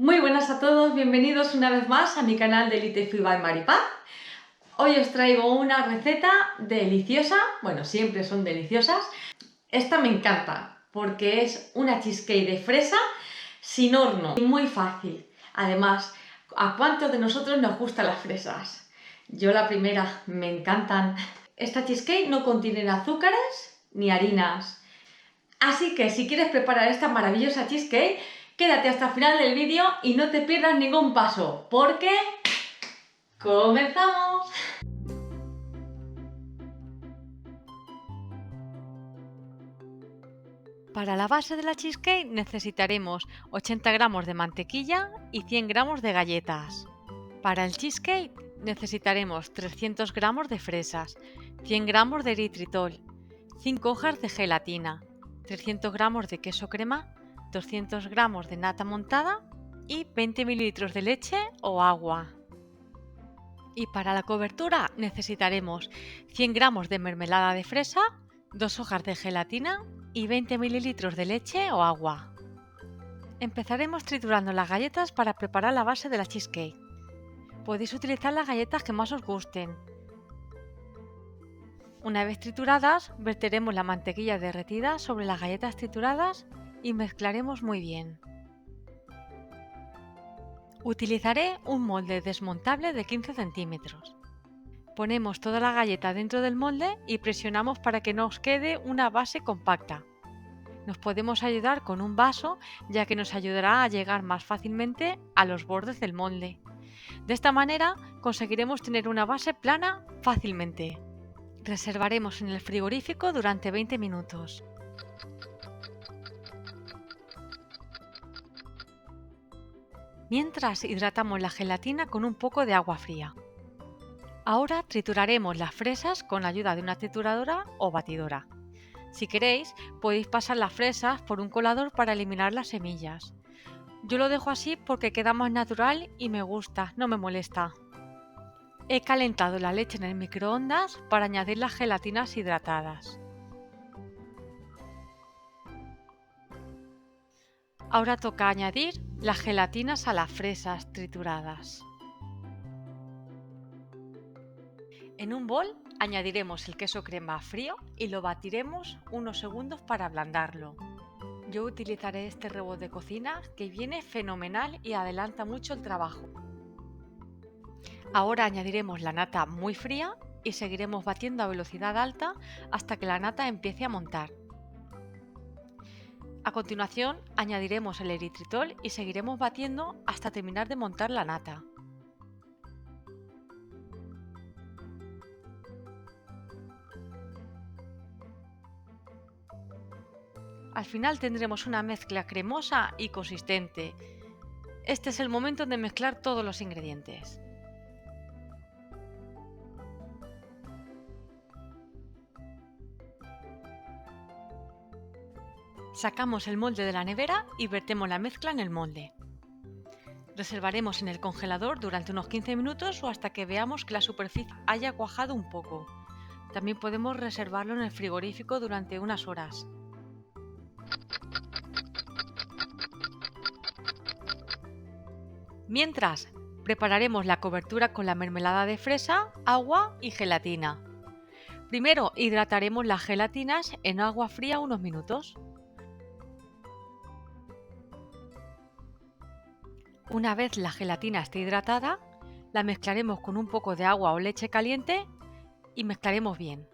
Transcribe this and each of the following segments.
Muy buenas a todos, bienvenidos una vez más a mi canal de Elite Food by Maripaz. Hoy os traigo una receta deliciosa, bueno, siempre son deliciosas. Esta me encanta porque es una cheesecake de fresa sin horno y muy fácil. Además, ¿a cuántos de nosotros nos gustan las fresas? Yo la primera, me encantan. Esta cheesecake no contiene azúcares ni harinas. Así que si quieres preparar esta maravillosa cheesecake, quédate hasta el final del vídeo y no te pierdas ningún paso, porque ¡comenzamos! Para la base de la cheesecake necesitaremos 80 gramos de mantequilla y 100 gramos de galletas. Para el cheesecake necesitaremos 300 gramos de fresas, 100 gramos de eritritol, 5 hojas de gelatina, 300 gramos de queso crema, 200 gramos de nata montada y 20 mililitros de leche o agua. Y para la cobertura necesitaremos 100 gramos de mermelada de fresa, 2 hojas de gelatina y 20 mililitros de leche o agua. Empezaremos triturando las galletas para preparar la base de la cheesecake. Podéis utilizar las galletas que más os gusten. Una vez trituradas, verteremos la mantequilla derretida sobre las galletas trituradas y mezclaremos muy bien. Utilizaré un molde desmontable de 15 centímetros. Ponemos toda la galleta dentro del molde y presionamos para que nos quede una base compacta. Nos podemos ayudar con un vaso, ya que nos ayudará a llegar más fácilmente a los bordes del molde. De esta manera conseguiremos tener una base plana fácilmente. Reservaremos en el frigorífico durante 20 minutos. Mientras hidratamos la gelatina con un poco de agua fría. Ahora trituraremos las fresas con la ayuda de una trituradora o batidora. Si queréis, podéis pasar las fresas por un colador para eliminar las semillas. Yo lo dejo así porque queda más natural y me gusta, no me molesta. He calentado la leche en el microondas para añadir las gelatinas hidratadas. Ahora toca añadir las gelatinas a las fresas trituradas. En un bol añadiremos el queso crema frío y lo batiremos unos segundos para ablandarlo. Yo utilizaré este robot de cocina que viene fenomenal y adelanta mucho el trabajo. Ahora añadiremos la nata muy fría y seguiremos batiendo a velocidad alta hasta que la nata empiece a montar. A continuación añadiremos el eritritol y seguiremos batiendo hasta terminar de montar la nata. Al final tendremos una mezcla cremosa y consistente. Este es el momento de mezclar todos los ingredientes. Sacamos el molde de la nevera y vertemos la mezcla en el molde. Reservaremos en el congelador durante unos 15 minutos o hasta que veamos que la superficie haya cuajado un poco. También podemos reservarlo en el frigorífico durante unas horas. Mientras, prepararemos la cobertura con la mermelada de fresa, agua y gelatina. Primero hidrataremos las gelatinas en agua fría unos minutos. Una vez la gelatina esté hidratada, la mezclaremos con un poco de agua o leche caliente y mezclaremos bien.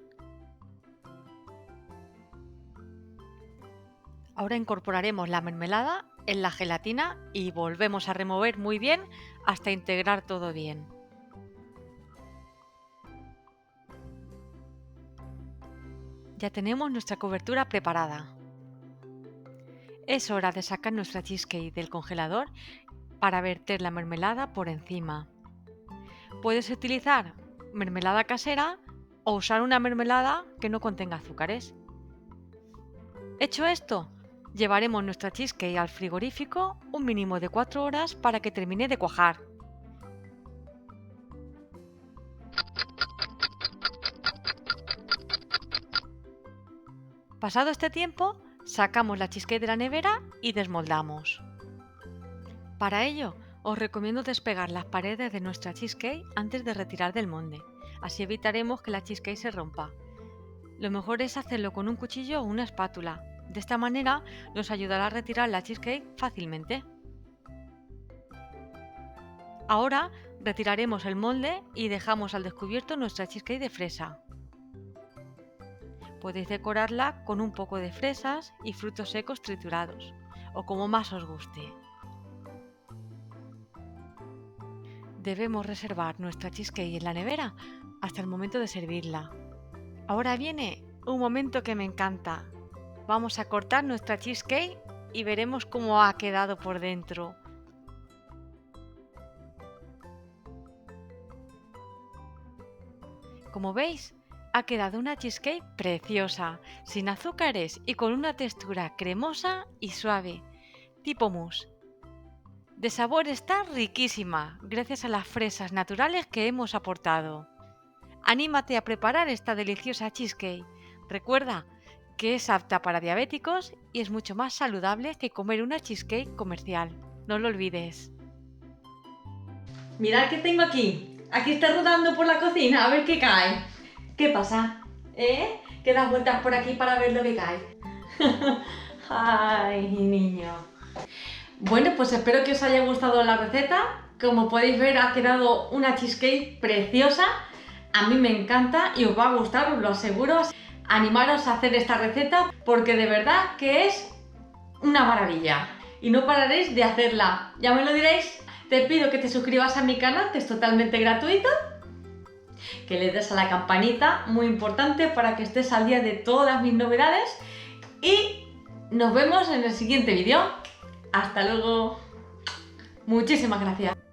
Ahora incorporaremos la mermelada en la gelatina y volvemos a remover muy bien hasta integrar todo bien. Ya tenemos nuestra cobertura preparada. Es hora de sacar nuestra cheesecake del congelador para verter la mermelada por encima. Puedes utilizar mermelada casera o usar una mermelada que no contenga azúcares. Hecho esto, llevaremos nuestra cheesecake al frigorífico un mínimo de 4 horas para que termine de cuajar. Pasado este tiempo, sacamos la cheesecake de la nevera y desmoldamos. Para ello, os recomiendo despegar las paredes de nuestra cheesecake antes de retirar del molde. Así evitaremos que la cheesecake se rompa. Lo mejor es hacerlo con un cuchillo o una espátula. De esta manera nos ayudará a retirar la cheesecake fácilmente. Ahora retiraremos el molde y dejamos al descubierto nuestra cheesecake de fresa. Podéis decorarla con un poco de fresas y frutos secos triturados, o como más os guste. Debemos reservar nuestra cheesecake en la nevera hasta el momento de servirla. Ahora viene un momento que me encanta. Vamos a cortar nuestra cheesecake y veremos cómo ha quedado por dentro. Como veis, ha quedado una cheesecake preciosa, sin azúcares y con una textura cremosa y suave, tipo mousse. De sabor está riquísima, gracias a las fresas naturales que hemos aportado. Anímate a preparar esta deliciosa cheesecake. Recuerda que es apta para diabéticos y es mucho más saludable que comer una cheesecake comercial. No lo olvides. Mirad qué tengo aquí. Aquí está rodando por la cocina, a ver qué cae. ¿Qué pasa? ¿Que das vueltas por aquí para ver lo que cae? Ay, niño. Bueno, pues espero que os haya gustado la receta. Como podéis ver, ha quedado una cheesecake preciosa. A mí me encanta y os va a gustar, os lo aseguro. Animaros a hacer esta receta porque de verdad que es una maravilla. Y no pararéis de hacerla. Ya me lo diréis. Te pido que te suscribas a mi canal, que es totalmente gratuito. Que le des a la campanita, muy importante, para que estés al día de todas mis novedades. Y nos vemos en el siguiente vídeo. Hasta luego. Muchísimas gracias.